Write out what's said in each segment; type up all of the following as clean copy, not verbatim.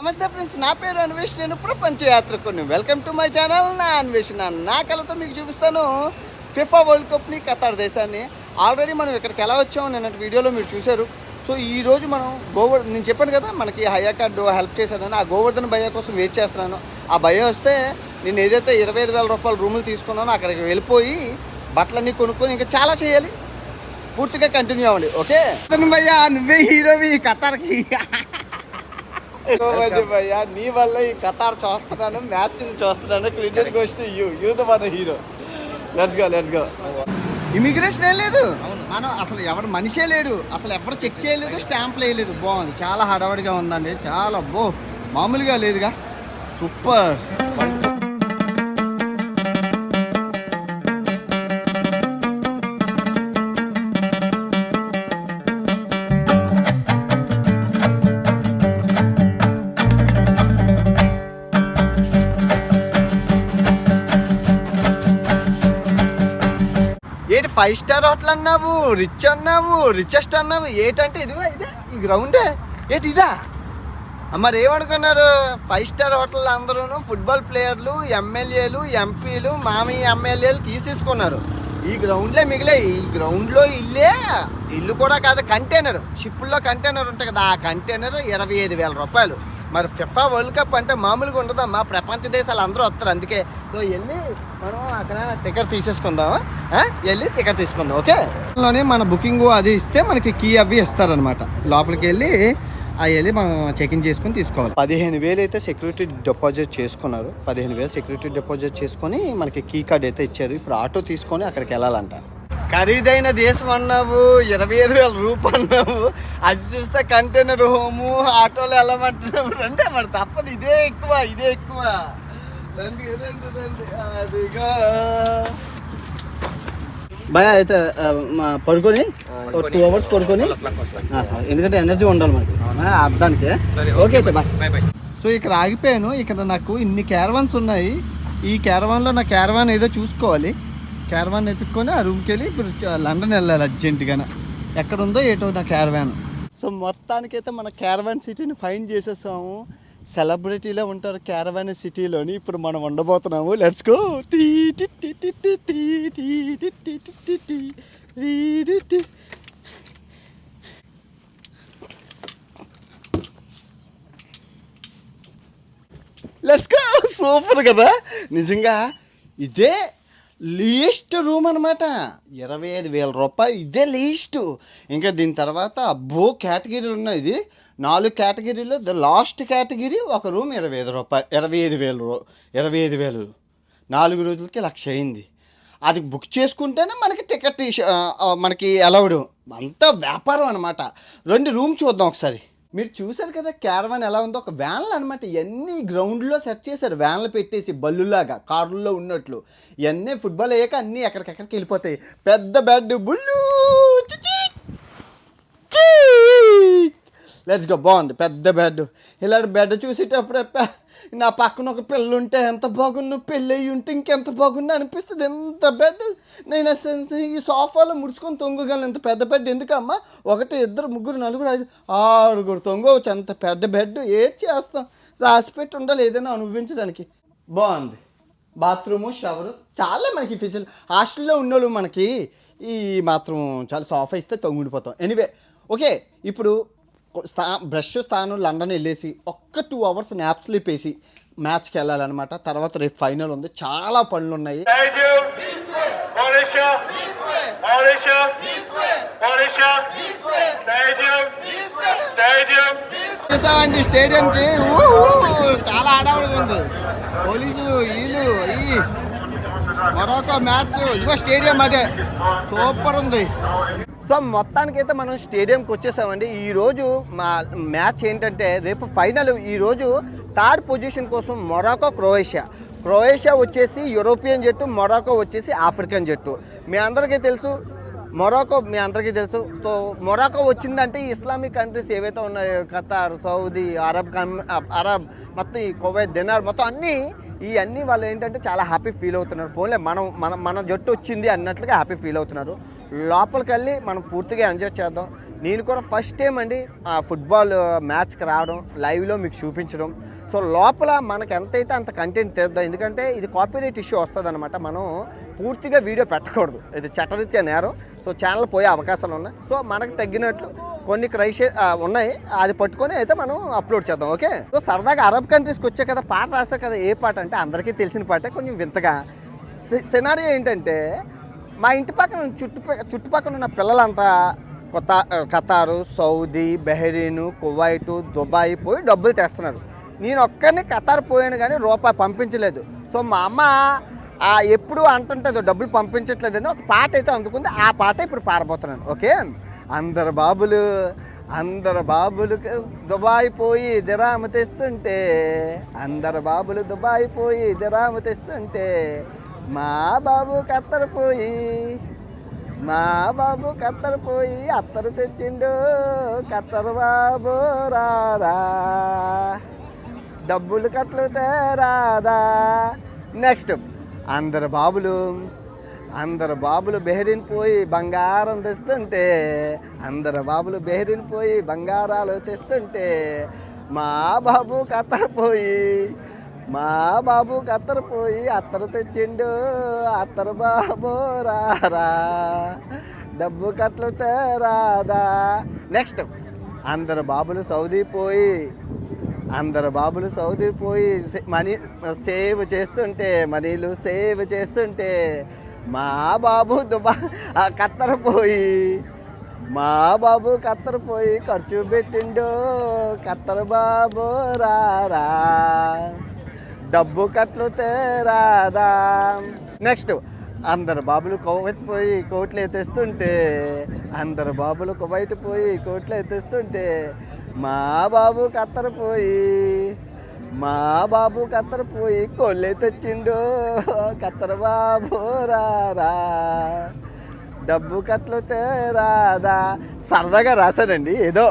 నమస్తే ఫ్రెండ్స్, నా పేరు అన్వేష్. నేను ప్రపంచ యాత్రకుని. వెల్కమ్ టు మై ఛానల్ నా అన్వేషణ. నా కళతో మీకు చూపిస్తాను ఫిఫా వరల్డ్ కప్ని, ఖతార్ దేశాన్ని. ఆల్రెడీ మనం ఇక్కడికి ఎలా వచ్చామో నిన్నటి వీడియోలో మీరు చూశారు. సో ఈరోజు మనం నేను చెప్పాను కదా మనకి హయా కార్డు హెల్ప్ చేశానని. ఆ గోవర్ధన్ భయ్య కోసం వెయిట్ చేస్తున్నాను. ఆ భయ్య వస్తే నేను ఏదైతే 25,000 రూపాయల రూములు తీసుకున్నానో అక్కడికి వెళ్ళిపోయి బట్టలన్నీ కొనుక్కొని ఇంకా చాలా చేయాలి. పూర్తిగా కంటిన్యూ అవ్వండి, ఓకే? భయ్య నువ్వే హీరోవి ఖతార్కి. భయ్యా నీ వల్ల ఈ ఖతార్ చూస్తున్నాను, మ్యాచ్ చూస్తున్నాను. Cricket ghost you the one hero. Let's go. Immigration ఏం లేదు, మనం అసలు ఎవరు మనిషే లేడు, అసలు ఎవరు చెక్ చేయలేదు, స్టాంపులు వేయలేదు. బాగుంది, చాలా హడావడిగా ఉందండి, చాలా మామూలుగా లేదుగా. సూపర్. ఏంటి 5 స్టార్ హోటల్ అన్నావు, రిచ్ అన్నావు, రిచెస్ట్ అన్నావు, ఏంటంటే ఇదిగో ఇదే ఈ గ్రౌండే. ఏంటి ఇదా? మరి ఏమనుకున్నారు? 5 స్టార్ హోటల్ అందరూ ఫుట్బాల్ ప్లేయర్లు, ఎమ్మెల్యేలు, ఎంపీలు, మామయ్య ఎమ్మెల్యేలు తీసేసుకున్నారు. ఈ గ్రౌండ్లే మిగిలాయి. ఈ గ్రౌండ్లో ఇల్లు కూడా కాదు, కంటైనర్, షిప్పుల్లో కంటైనర్ ఉంటాయి కదా, ఆ కంటైనర్ 25,000 రూపాయలు. మరి ఫిఫా వరల్డ్ కప్ అంటే మామూలుగా ఉండదమ్మా, ప్రపంచ దేశాలు అందరూ వస్తారు. అందుకే సో వెళ్ళి మనం అక్కడ టికెట్ తీసేసుకుందాం, వెళ్ళి టికెట్ తీసుకుందాం, ఓకే? లోనే మన బుకింగ్ అది ఇస్తే మనకి కీ అవి ఇస్తారనమాట. లోపలికి వెళ్ళి మనం చెకింగ్ చేసుకొని తీసుకోవాలి. 15,000 అయితే సెక్యూరిటీ డిపాజిట్ చేసుకున్నారు. 15,000 సెక్యూరిటీ డిపాజిట్ చేసుకొని మనకి కీ కార్డ్ అయితే ఇచ్చారు. ఇప్పుడు ఆటో తీసుకొని అక్కడికి వెళ్ళాలంట. ఖరీదైన దేశం అన్నావు, 25,000 రూపాయలు అన్నావు. అది చూస్తే కంటైనర్ హోము, ఆటోలో వెళ్ళమంటున్నావు. రండి, మరి తప్పదు, ఇదే ఎక్కువ. రండి. అదిగా భయ అయితే పడుకొని 2 అవర్స్ పడుకొని, ఎందుకంటే ఎనర్జీ ఉండాలి మనకి అర్థానికి. ఓకే అయితే బాయ్. సో ఇక్కడ ఆగిపోయాను. ఇక్కడ నాకు ఇన్ని క్యారవాన్స్ ఉన్నాయి. ఈ క్యారవాన్లో నా క్యారవాన్ ఏదో చూసుకోవాలి. క్యారవాన్ ఎత్తుక్కొని ఆ రూమ్కి వెళ్ళి ఇప్పుడు లండన్ వెళ్ళాలి అర్జెంటుగా. ఎక్కడ ఉందో ఏటో నా క్యారవాన్. సో మొత్తానికైతే మన క్యారవాన్ సిటీని ఫైండ్ చేసేసాము. సెలబ్రిటీలో ఉంటారు క్యారవాన్ సిటీలోని. ఇప్పుడు మనం ఉండబోతున్నాము. Let's go. Let's go. Super కదా నిజంగా. ఇదే లీస్ట్ రూమ్ అనమాట. 25,000 రూపాయలు, ఇదే లీస్ట్. ఇంకా దీని తర్వాత అబ్బో కేటగిరీలు ఉన్నాయి. ఇది 4 కేటగిరీలో ద లాస్ట్ కేటగిరీ ఒక రూమ్ 25,000 రూపాయలు. 25,000 4 రోజులకి 1,00,000 అయింది. అది బుక్ చేసుకుంటేనే మనకి టికెట్ మనకి అలౌడ్. అంతా వ్యాపారం అనమాట. 2 రూమ్ చూద్దాం ఒకసారి. మీరు చూసారు కదా క్యారవాన్ ఎలా ఉందో. ఒక వ్యాన్లు అనమాట. ఇవన్నీ గ్రౌండ్లో సెట్ చేశారు, వ్యాన్లు పెట్టేసి బల్లులాగా కారుల్లో ఉన్నట్లు. ఇవన్నీ ఫుట్బాల్ అయ్యాక అన్నీ ఎక్కడికెక్కడికి వెళ్ళిపోతాయి. పెద్ద బెడ్, బుల్లు, లెట్స్ గో. బాగుంది, పెద్ద బెడ్. ఇలాంటి బెడ్ చూసేటప్పుడు నా పక్కన ఒక పిల్ల ఉంటే ఎంత బాగున్నా, పెళ్ళి అయ్యి ఉంటే ఇంకెంత బాగున్నా అనిపిస్తుంది. ఎంత బెడ్. నేను ఈ సోఫాలో ముడుచుకొని తొంగగలను. ఎంత పెద్ద బెడ్ ఎందుకమ్మా? 1 2 3 4 5 6 తొంగవచ్చు. అంత పెద్ద బెడ్ ఏం చేస్తాం? రాసిపెట్టి ఉండాలి ఏదైనా అనుభవించడానికి. బాగుంది. బాత్రూము, షవరు, చాలా మనకి ఫెసిలిటీ. హాస్టల్లో ఉన్నోళ్ళు మనకి ఈ మాత్రం చాలా సోఫా ఇస్తే తొంగుడిపోతాం. Anyway okay. ఇప్పుడు బ్రష్ స్థానం లండన్ వెళ్ళేసి 2 అవర్స్ న్యాప్ స్లీప్ వేసి మ్యాచ్కి వెళ్ళాలన్నమాట. తర్వాత రేపు ఫైనల్ ఉంది, చాలా పనులు ఉన్నాయి. స్టేడియంకి చాలా ఆడవడం ఉంది. పోలీసులు వీళ్ళు మొరాకో మ్యాచ్. ఇదిగో స్టేడియం, అదే సూపర్ ఉంది. సో మొత్తానికైతే మనం స్టేడియంకి వచ్చేసామండి. ఈరోజు మా మ్యాచ్ ఏంటంటే రేపు ఫైనల్. ఈరోజు 3rd పొజిషన్ కోసం మొరాకో, క్రొయేషియా వచ్చేసి యూరోపియన్ జట్టు, మొరాకో వచ్చేసి ఆఫ్రికన్ జట్టు. మీ అందరికీ తెలుసు సో మొరాకో వచ్చిందంటే ఇస్లామిక్ కంట్రీస్ ఏవైతే ఉన్నాయో, ఖతార్, సౌదీ, అరబ్ మొత్తం ఈ కువైత్, దినార్, మొత్తం ఇవన్నీ వాళ్ళు ఏంటంటే చాలా హ్యాపీ ఫీల్ అవుతున్నారు. పోలే మన జట్టు వచ్చింది అన్నట్లుగా హ్యాపీ ఫీల్ అవుతున్నారు. లోపలికి వెళ్ళి మనం పూర్తిగా ఎంజాయ్ చేద్దాం. నేను కూడా ఫస్ట్ టైం అండి ఆ ఫుట్బాల్ మ్యాచ్కి రావడం, లైవ్లో మీకు చూపించడం. సో లోపల మనకు ఎంతైతే అంత కంటెంట్ తెద్దాం, ఎందుకంటే ఇది కాపీరైట్ ఇష్యూ వస్తుంది అనమాట. మనం పూర్తిగా వీడియో పెట్టకూడదు, ఇది చట్టరీత్యా నేరం. సో ఛానల్ పోయే అవకాశాలు ఉన్నాయి. సో మనకు తగ్గినట్లు కొన్ని ఉన్నాయి, అది పట్టుకొని అయితే మనం అప్లోడ్ చేద్దాం. ఓకే. సో సరదాగా అరబ్ కంట్రీస్కి వచ్చే కదా పాట రాస్తారు కదా. ఏ పాట అంటే అందరికీ తెలిసిన పాటే, కొంచెం వింతగా. సినారియో ఏంటంటే మా ఇంటి పక్కన చుట్టుపక్కల ఉన్న పిల్లలంతా ఖతారు, సౌదీ, బహ్రెయిన్, కువైట్, దుబాయ్ పోయి డబ్బులు తెస్తున్నారు. నేను ఒక్కరిని ఖతార్ పోయాను కానీ రూపాయి పంపించలేదు. సో మా అమ్మ ఎప్పుడు అంటుంటుంది డబ్బులు పంపించట్లేదని ఒక పాట అయితే అందుకుంది. ఆ పాట ఇప్పుడు పాడబోతున్నాను. ఓకే. అందరు బాబులు దుబాయ్ పోయి దిరామ తెస్తుంటే, అందరు బాబులు దుబాయ్ పోయి దిరామ తెస్తుంటే, మా బాబు ఖత్తర్ పోయి అత్తరు తెచ్చిండు, ఖత్తర్ బాబు రారా, డబ్బులు కట్లు తేరాదా. నెక్స్ట్ అందరు బాబులు బెహ్రెయిన్ పోయి బంగారం తెస్తుంటే, అందరు బాబులు బెహ్రెయిన్ పోయి బంగారాలు తెస్తుంటే, మా బాబు ఖత్తర్ పోయి అత్తరు తెచ్చిండు, అత్తరు బాబు రారా, డబ్బు కట్లు తేరాదా. నెక్స్ట్ అందరు బాబులు సౌదీ పోయి మనీ సేవ్ చేస్తుంటే, మా బాబు ఖత్తర్ పోయి ఖర్చు పెట్టిండు, ఖత్తర్ బాబు రారా, డబ్బు కట్లు తేరాదా. నెక్స్ట్ అందరు బాబులు కువైట్ పోయి కోట్లు ఎత్తేస్తుంటే, మా బాబు ఖత్తర్ పోయి కొల్లే తెచ్చిండు, ఖత్తర్ బాబు రారా, డబ్బు కట్లు తేరాదా. సరదాగా రాశానండి, ఏదో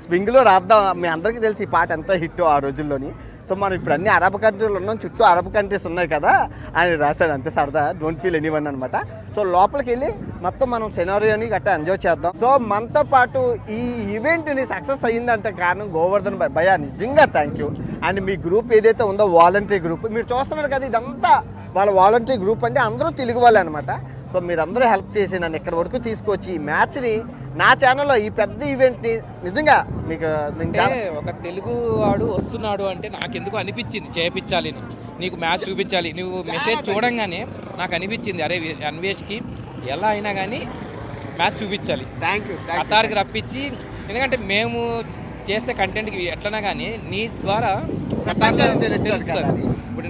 స్వింగ్లో రాద్దాం. మీ అందరికీ తెలిసి ఈ పాట ఎంత హిట్ ఆ రోజుల్లోని. సో మనం ఇప్పుడు అన్ని అరబ్ కంట్రీలు ఉన్నాం, చుట్టూ అరబ్ కంట్రీస్ ఉన్నాయి కదా అని రాశాను, అంతే సరదా. డోంట్ ఫీల్ ఎనీవన్ అనమాట. సో లోపలికి వెళ్ళి మొత్తం మనం సినారియోని గట్టా ఎంజాయ్ చేద్దాం. సో మనతో పాటు ఈ ఈవెంట్ని సక్సెస్ అయ్యిందంటే కారణం గోవర్ధన్ భయ్యా, నిజంగా thank you. And me group ఏదైతే ఉందో వాలంటరీ గ్రూప్ మీరు చూస్తున్నారు కదా, ఇదంతా వాళ్ళ వాలంటరీ గ్రూప్ అంటే అందరూ తెలుగు వాళ్ళే అనమాట. సో మీరందరూ హెల్ప్ చేసి నన్ను ఇక్కడ వరకు తీసుకొచ్చి ఈ మ్యాచ్ని నా ఛానల్లో ఈ పెద్ద ఈవెంట్ని నిజంగా మీకు ఒక తెలుగు వాడు వస్తున్నాడు అంటే నాకెందుకు అనిపించింది చేయించాలి, నీకు మ్యాచ్ చూపించాలి. నువ్వు మెసేజ్ చూడంగానే నాకు అనిపించింది, అరే అన్వేష్కి ఎలా అయినా కానీ మ్యాచ్ చూపించాలి, ఖతార్కి రప్పించి. ఎందుకంటే మేము చేసే కంటెంట్కి ఎట్లన్నా కానీ నీ ద్వారా తెలుస్తుంది. ఇప్పుడు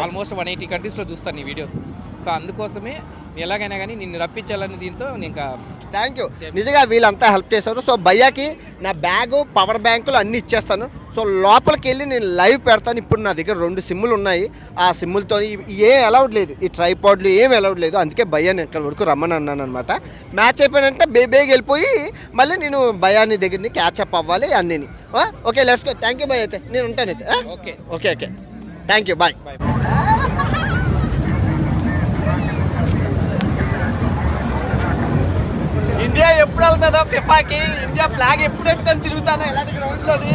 ఆల్మోస్ట్ 180 కంట్రీస్లో చూస్తాను నీ వీడియోస్. సో అందుకోసమే ఎలాగైనా కానీ నిన్ను రప్పించాలని దీంతో ఇంకా థ్యాంక్ యూ. నిజంగా వీళ్ళంతా హెల్ప్ చేశారు. సో భయ్యాకి నా బ్యాగు, పవర్ బ్యాంకులు అన్నీ ఇచ్చేస్తాను. సో లోపలికి వెళ్ళి నేను లైవ్ పెడతాను. ఇప్పుడు నా దగ్గర 2 సిమ్ములు ఉన్నాయి. ఆ సిమ్ములతో ఏం అలౌడ్ లేదు, ఈ ట్రైపాడ్లు ఏం అలౌడ్ లేదు. అందుకే భయ్యాని ఇక్కడ వరకు రమ్మని అన్నాను అనమాట. మ్యాచ్ అయిపోయినంటే బేగా వెళ్ళిపోయి మళ్ళీ నేను భయ్యాని దగ్గరని క్యాచప్ అవ్వాలి అన్నీ. Okay let's go. Thank you భయ్య, అయితే నేను ఉంటాను అయితే. Okay okay okay thank you, bye. India ఎప్పుడు వెళ్తుందో ఫిఫాకి, ఇండియా ఫ్లాగ్ ఎప్పుడు ఎట్టుకొని తిరుగుతానో ఇలాంటి గ్రౌండ్లోని.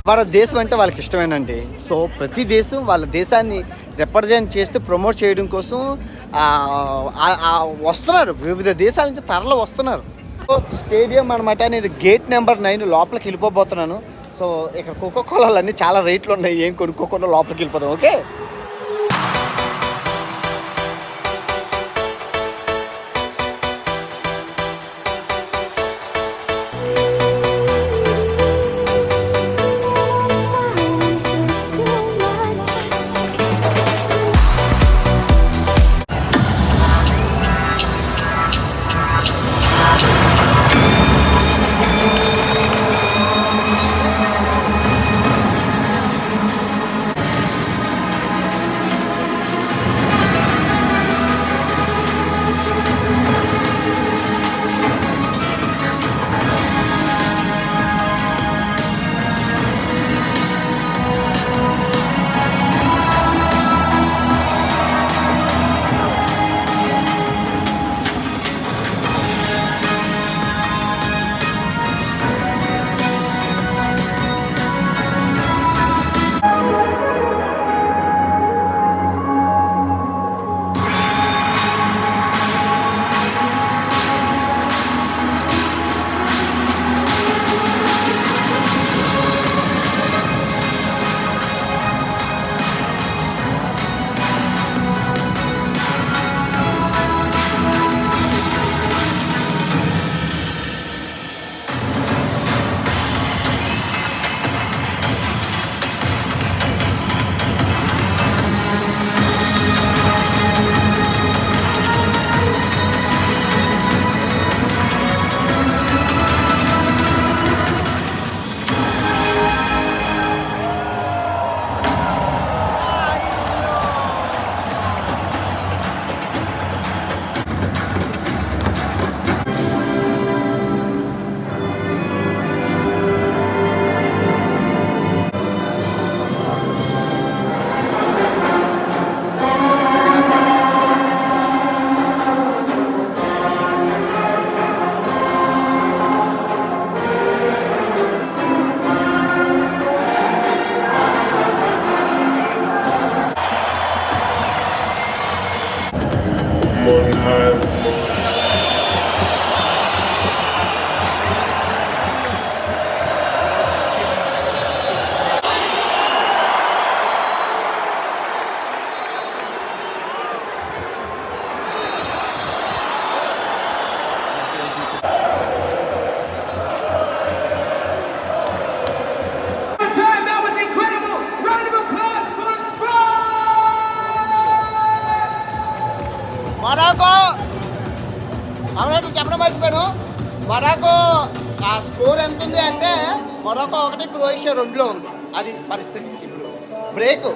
వాళ్ళ దేశం అంటే వాళ్ళకి ఇష్టమేనండి. సో ప్రతి దేశం వాళ్ళ దేశాన్ని రిప్రజెంట్ చేస్తూ ప్రమోట్ చేయడం కోసం వస్తున్నారు, వివిధ దేశాల నుంచి తరలి వస్తున్నారు. స్టేడియం అనమాట. నేను గేట్ నెంబర్ 9 లోపలికి వెళ్ళిపోతున్నాను. సో ఇక్కడ కోకోకోలాలు అన్నీ చాలా రేట్లు ఉన్నాయి, ఏం కొనుక్కోకుండా లోపలికి వెళ్ళిపోదాం. ఓకే. మొరాకో, అవునంటే చెప్పడం మర్చిపోయాను. మొరాకో ఆ స్కోర్ ఎంత ఉంది అంటే మొరాకో 1, క్రొయేషియా 2లో ఉంది. అది పరిస్థితి. ఇప్పుడు బ్రేక్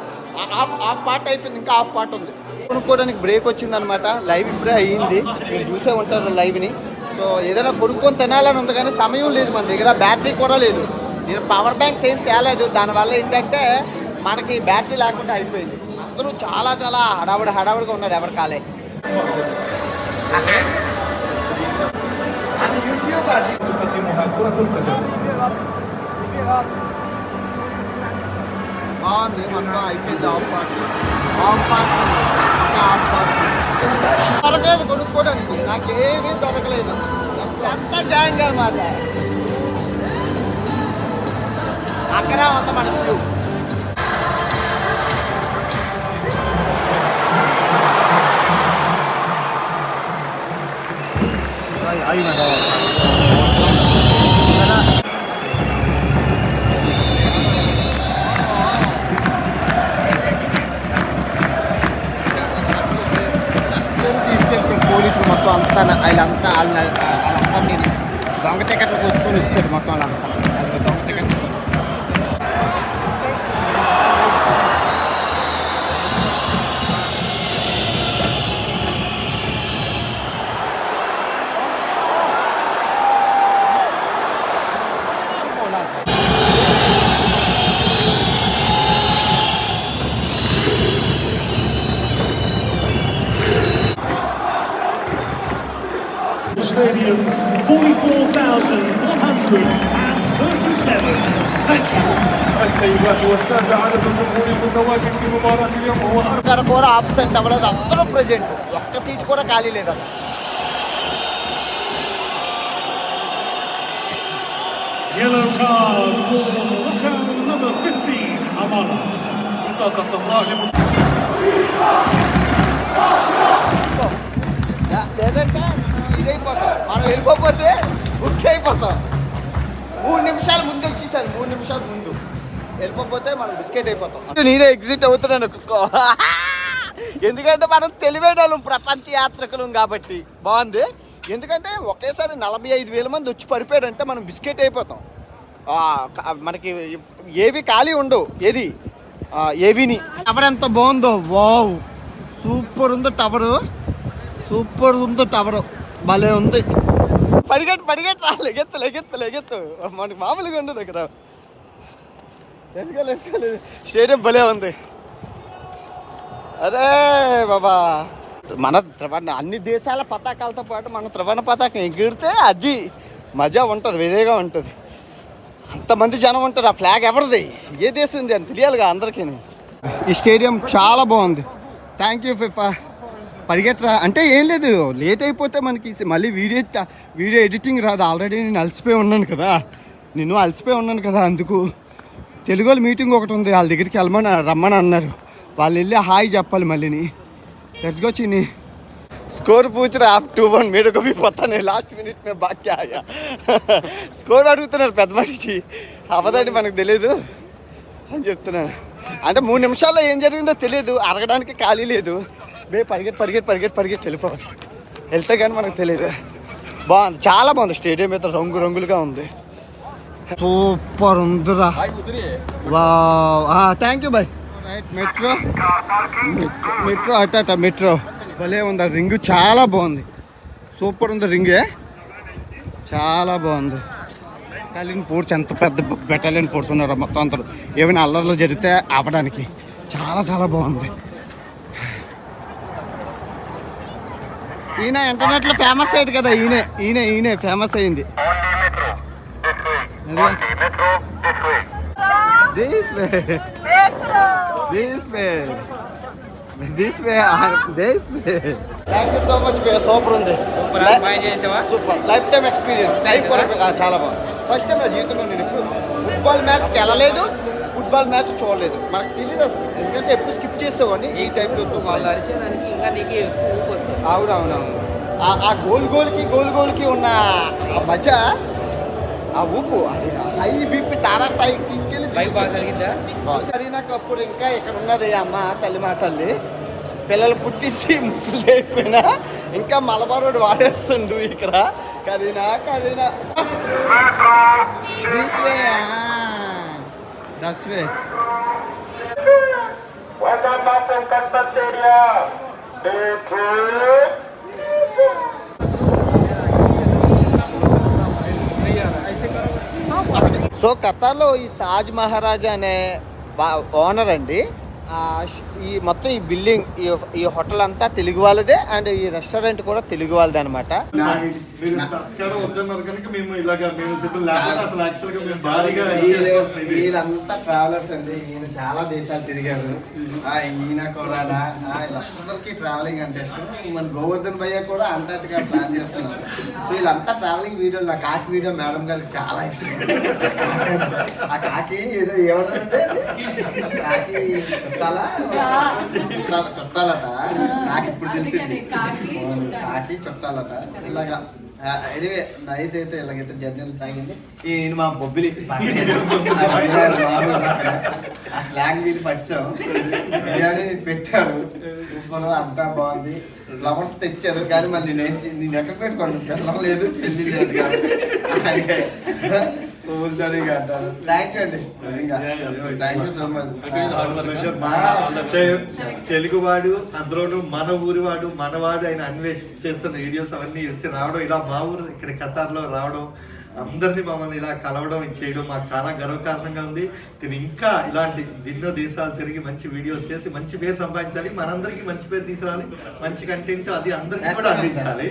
హాఫ్ పార్ట్ అయిపోయింది, ఇంకా హాఫ్ పార్ట్ ఉంది. కొనుక్కోవడానికి బ్రేక్ వచ్చిందనమాట. లైవ్ ఇప్పుడే అయ్యింది, మీరు చూసే ఉంటారు లైవ్ని. సో ఏదైనా కొనుక్కొని తినాలని ఉంది కానీ సమయం లేదు మన దగ్గర, బ్యాటరీ కూడా లేదు. నేను పవర్ బ్యాంక్స్ ఏం తేలేదు, దానివల్ల ఏంటంటే మనకి బ్యాటరీ లేకుండా అయిపోయింది. అందరూ చాలా చాలా హడావుడిగా ఉన్నారు, ఎవరు కాలే. బాగుంది, మొత్తం అయిపోయింది. దొరకలేదు కొనుక్కోవడానికి, నాకేమీ దొరకలేదు. ఎంత జాయిన్ మాట అక్కడ అంత మనకు తీసుకెళ్తే పోలీసులు మొత్తం అంతా వాళ్ళంతా నేను దొంగ టికెట్లు కొట్టుకొని వచ్చారు మొత్తం వాళ్ళంతా దొంగ టికెట్లు. Stadium, 44,136 Thank you. السيدات والسادة عدد الجمهور المتواجد في مباراة اليوم هو ఇక్కడ కూడా ఆబ్సెంట్ అవ్వలేదు, అందరూ ప్రెజెంట్, ఒక్క సీట్ కూడా ఖాళీ లేదు అక్కడ. Yellow card for Morocco, number 15, Amala. بطاقة صفراء లేదంటే ఇదైపోతాం, మనం వెళ్ళిపోతే బుక్ అయిపోతాం. 3 నిమిషాలు ముందు వచ్చేసారు, 3 నిమిషాలు ముందు వెళ్ళిపోతే మనం బిస్కెట్ అయిపోతాం. నేనే ఎగ్జిట్ అవుతున్నాను ఎందుకంటే మనం తెలివేడాలం, ప్రపంచ యాత్రికులం కాబట్టి బాగుంది. ఎందుకంటే ఒకేసారి 45,000 మంది వచ్చి పడిపోయారంటే మనం బిస్కెట్ అయిపోతాం. మనకి ఏవి ఖాళీ ఉండవు, ఏది ఏవిని. టవర్ ఎంత బాగుందో, వావ్ సూపర్ ఉంది టవరు, సూపర్ ఉంది టవరు, భలే ఉంది. పరిగెట్టు లెగెత్తు మనకి మామూలుగా ఉండదు ఇక్కడ. స్టేడియం భలే ఉంది. అరే బాబా, మన అన్ని దేశాల పతాకాలతో పాటు మన త్రివర్ణ పతాకం ఎగిరితే అది మజా ఉంటుంది, వేరేగా ఉంటుంది. అంతమంది జనం ఉంటారు. ఆ ఫ్లాగ్ ఎవరిది, ఏ దేశం ఉంది అని తెలియాలిగా అందరికీ. ఈ స్టేడియం చాలా బాగుంది. Thank you FIFA. పరిగెట్టరా అంటే ఏం లేదు, లేట్ అయిపోతే మనకి మళ్ళీ వీడియో ఎడిటింగ్ రాదు. ఆల్రెడీ నేను అలసిపోయి ఉన్నాను కదా, అందుకు తెలుగు వాళ్ళ మీటింగ్ ఒకటి ఉంది, వాళ్ళ దగ్గరికి రమ్మని అన్నారు. వాళ్ళు వెళ్ళి హాయ్ చెప్పాలి మళ్ళీని. లెట్స్ గో చిన్ని. స్కోర్ పూछ रहा आप 2-1 मेरे को भी पता नहीं, लास्ट मिनट में बात क्या आया. స్కోర్ అడుగుతున్నారు పెద్ద మనిషి, అవదండి మనకు తెలియదు అని చెప్తున్నాను. అంటే 3 నిమిషాల్లో ఏం జరిగిందో తెలియదు, అడగడానికి ఖాళీ లేదు. పరిగెట్టి వెళ్ళిపోవాలి, వెళ్తే కానీ మనకు తెలియదు. బాగుంది, చాలా బాగుంది. స్టేడియం అయితే రంగులుగా ఉంది, సూపర్ ఉందిరా. Thank you bye. Right, metro అట్ట మెట్రో భలే ఉంది. రింగు చాలా బాగుంది, సూపర్ ఉంది. రింగే చాలా బాగుంది. బెటాలియన్ ఫోర్స్, ఎంత పెద్ద బెటాలియన్ ఫోర్స్ ఉన్నారు మొత్తం అందరూ. ఏమైనా అల్లర్లు జరిగితే ఆపడానికి చాలా బాగుంది. ఈయన ఇంటర్నెట్లో ఫేమస్ అయ్యాడు కదా, ఈయన ఫేమస్ అయింది. This way. Thank you so much. Super ఉంది, సూపర్ లైఫ్ టైం ఎక్స్పీరియన్స్. చాలా బాగుంది. ఫస్ట్ టైం నా జీవితంలో నేను ఎప్పుడు ఫుట్బాల్ మ్యాచ్కి వెళ్ళలేదు, ఫుట్బాల్ మ్యాచ్ చూడలేదు. మనకు తెలియదు అసలు, ఎందుకంటే ఎప్పుడు స్కిప్ చేసేవాడిని ఈ టైంలో. అవునవును. ఆ గోల్కి ఉన్న ఆ మజా, ఆ ఊపు, అది హై బీపీ తారాస్థాయికి తీసుకెళ్ళి సరే. నాకు అప్పుడు ఇంకా ఇక్కడ ఉన్నది అమ్మ తల్లి, మా తల్లి పిల్లలు పుట్టించి ముసలి అయిపోయినా ఇంకా మలబారోడు వాడేస్తుండు ఇక్కడ. Kareena that's way. సో ఖతార్లో ఈ తాజ్ మహారాజా అనే ఓనర్ అండి. ఈ మొత్తం ఈ బిల్డింగ్, ఈ హోటల్ అంతా తెలుగు వాళ్ళదే, అండ్ ఈ రెస్టారెంట్ కూడా తెలుగు వాళ్ళదే అనమాట. వీళ్ళంతా ట్రావెలర్స్ అండి. ఈయన చాలా దేశాలు తిరిగారు. ఈయన కూడా వీళ్ళందరికీ ట్రావెలింగ్ అంటే ఇష్టం. మన గోవర్ధన్ భయ్య కూడా అంటార్టికా ప్లాన్ చేస్తున్నారు. సో వీళ్ళంతా ట్రావెలింగ్ వీడియోలు, నా కాకి వీడియో మేడం గారికి చాలా ఇష్టం. ఆ కాకి ఏదో ఏమన్నారంటే కాకి చుట్టాలట, నాకు ఇప్పుడు తెలిసింది. కాకి చుట్టాలట. ఇలాగా ఎనివే నైస్. అయితే ఇలాగైతే జర్నీలు సాగింది. ఈయన మా బొబ్బిలి ఆ స్లాంగ్ మీద పట్టాం. బిర్యానీ పెట్టారు, సూపర్, అంతా బాగుంది. ఫ్లవర్స్ తెచ్చారు, కానీ మళ్ళీ నేను ఎక్కడ పెట్టుకోండి, పిల్లలు లేదు, పెళ్లి లేదు కాబట్టి థ్యాంక్ యూ అండి. Thank you so much. తెలుగువాడు, అందులోనూ మన ఊరివాడు, మనవాడు ఆయన అన్వేష్ చేస్తున్న వీడియోస్ అవన్నీ వచ్చి రావడం, ఇలా మా ఊరు ఇక్కడ ఖతార్లో రావడం, అందరినీ మమ్మల్ని ఇలా కలవడం చేయడం మాకు చాలా గర్వకారణంగా ఉంది. నేను ఇంకా ఇలాంటి ఎన్నో దేశాలు తిరిగి మంచి వీడియోస్ చేసి మంచి పేరు సంపాదించాలి, మనందరికీ మంచి పేరు తీసుకురావాలి, మంచి కంటెంట్ అది అందరికీ కూడా అందించాలి.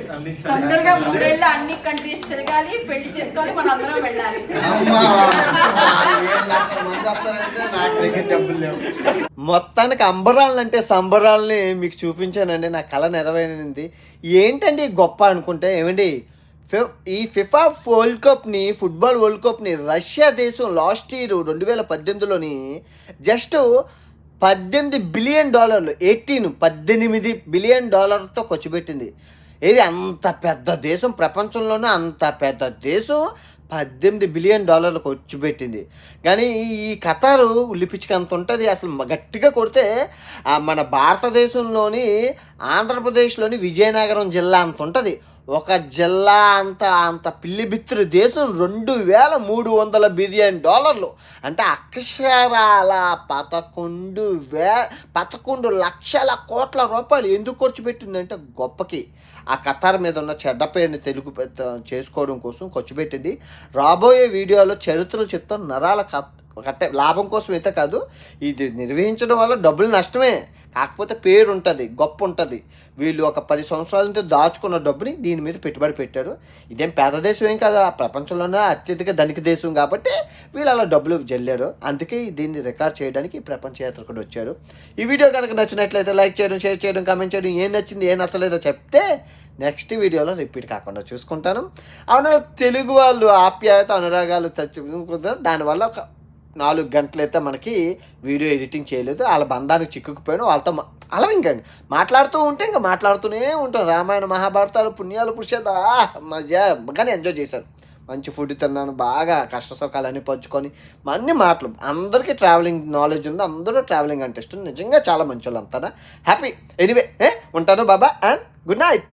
అన్ని కంట్రీస్ తిరగాలి, పెళ్లి చేసుకోవాలి, మన అందరం వెళ్ళాలి. వస్తారంటే నాకు దగ్గర డబ్బులు లేవు. మొత్తానికి అంబరాలంటే సంబరాలని మీకు చూపించానండి. నా కళ నెరవేరింది. ఏంటండి గొప్ప అనుకుంటే ఏమండి, ఈ ఫిఫా ఫుట్బాల్ వరల్డ్ కప్ని రష్యా దేశం లాస్ట్ ఇయర్ 2018లోని జస్ట్ $18 బిలియన్, 18 బిలియన్ డాలర్తో ఖర్చు పెట్టింది. ఏది అంత పెద్ద దేశం, ప్రపంచంలోనే అంత పెద్ద దేశం $18 బిలియన్ ఖర్చు పెట్టింది. కానీ ఈ ఖతారు ఉల్లిపిచ్చిక అంత ఉంటుంది. అసలు గట్టిగా కొడితే మన భారతదేశంలోని ఆంధ్రప్రదేశ్లోని విజయనగరం జిల్లా అంత ఉంటుంది. ఒక జిల్లా అంత పిల్లిబిత్తురు దేశం $2,300 బిలియన్, అంటే అక్షరాల 11 లక్షల కోట్ల రూపాయలు ఎందుకు ఖర్చు పెట్టిందంటే గొప్పకి ఆ ఖతార్ మీద ఉన్న చెడ్డ పేరుని తెలుగు చేసుకోవడం కోసం ఖర్చు పెట్టింది. రాబోయే వీడియోలో చరిత్రలు చెప్తాను. నరాల కట్టే లాభం కోసం అయితే కాదు, ఇది నిర్వహించడం వల్ల డబ్బులు నష్టమే, కాకపోతే పేరు ఉంటుంది, గొప్ప ఉంటుంది. వీళ్ళు ఒక 10 సంవత్సరాల నుంచి దాచుకున్న డబ్బుని దీని మీద పెట్టుబడి పెట్టారు. ఇదేం పేద దేశం ఏం కాదు, ప్రపంచంలోనే అత్యధిక ధనిక దేశం కాబట్టి వీళ్ళు అలా డబ్బులు జల్లారు. అందుకే దీన్ని రికార్డ్ చేయడానికి ప్రపంచ యాత్రికుడు వచ్చారు. ఈ వీడియో కనుక నచ్చినట్లయితే లైక్ చేయడం, షేర్ చేయడం, కామెంట్ చేయడం, ఏం నచ్చింది ఏం నచ్చలేదో చెప్తే నెక్స్ట్ వీడియోలో రిపీట్ కాకుండా చూసుకుంటాను. అవును, తెలుగు వాళ్ళు ఆప్యాయత అనురాగాలు దానివల్ల ఒక 4 గంటలైతే మనకి వీడియో ఎడిటింగ్ చేయలేదు. వాళ్ళ బంధానికి చిక్కుకుపోయాను. వాళ్ళతో అలా ఇంకా మాట్లాడుతూనే ఉంటాం. రామాయణ మహాభారతాలు పుణ్యాలు పురుషేదా మజా కానీ ఎంజాయ్ చేశాను. మంచి ఫుడ్ తిన్నాను, బాగా కష్ట సుఖాలన్నీ పంచుకొని అన్ని మాటలు. అందరికీ ట్రావెలింగ్ నాలెడ్జ్ ఉంది, అందరూ ట్రావెలింగ్ అంటే ఇష్టం. నిజంగా చాలా మంచి వాళ్ళు అంతా హ్యాపీ. ఎనీవే ఉంటాను బాబా అండ్ గుడ్ నైట్.